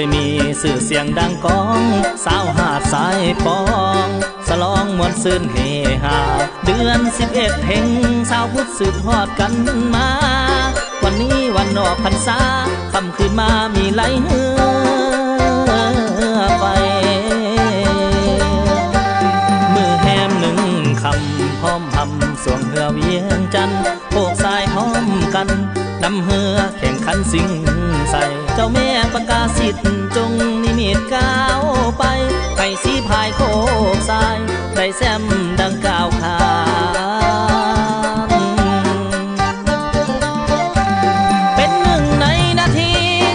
ยมีสื่อเสียงดังก้องสาวหาดสายปองสลองมวนซื่นเฮฮาเดือน11เพ็งสาวพุทธสืบทอดกันมาวันนี้วันออกพรรษาค่ำคืนมามีไหลเหือไปมือแฮมหนึ่งคำพร้อมพำสวงเหือเวียงจันทร์โบกสายพร้อมกันนำเหือแข่งขันสิ่งใส่เจ้าแม่ประกาศสิทธิ์จงนิมิตก้าวไปให้สีพายโคกทรายได้แซมดังก้าวขาเป็นหนึ่งในนาที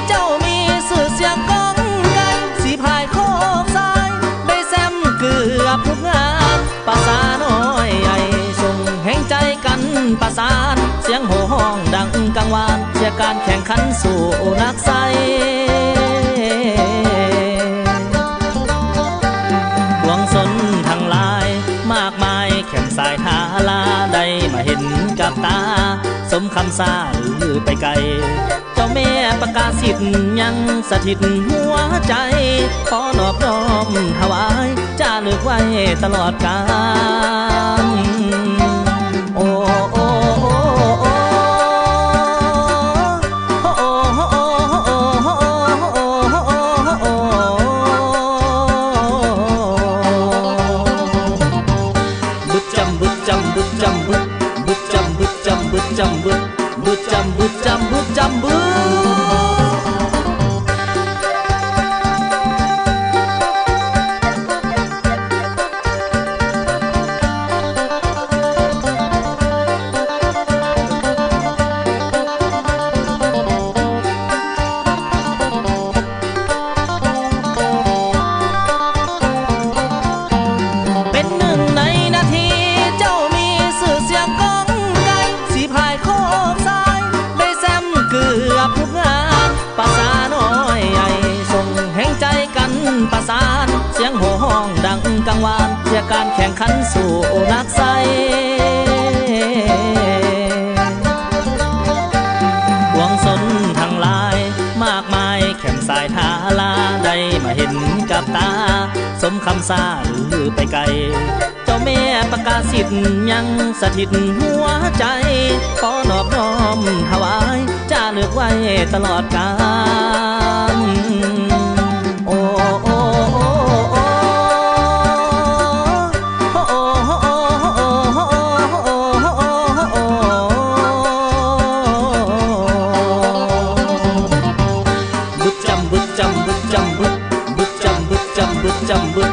เจ้ามีสื่อเสียงก้องกันสีพายโคกทรายได้แซมเกือบทุกงานภาษาน้อยใหญ่ส่งแห่งใจกันประสานเสียงโห่ห้องดังกังวานเชียร์การแข่งขันสู่นักไซดวงสนทั้งหลายมากมายแข่งสายทาลาได้มาเห็นกับตาสมคำซาลือไปไกลเจ้าแม่ประกาศสิทธิ์ยังสถิตหัวใจขอนอบน้อมถวายจะลึกไว้ตลอดกาลโอ้โอ้โอ้โอ้บึดจำบึดจำบึดจำบึดบึดจำบึดจำบึดจำบึดบึดจำบึดจำบึดจำบึดประสานเสียงโห่ห้องดังกังวานเชียร์การแข่งขันสู่นักไซดวงสนทั้งหลายมากมายแข่งสายทาลาได้มาเห็นกับตาสมคำซาลือไปไกลเจ้าแม่ประกาศสิทธิ์ยังสถิตหัวใจขอนอบน้อมถวายจะเลือกไว้ตลอดกาลโอ้โอ้โอ้โอ้บึดจำบึดจำบึดจำบึดบึดจำบึดจำบึดจำบึด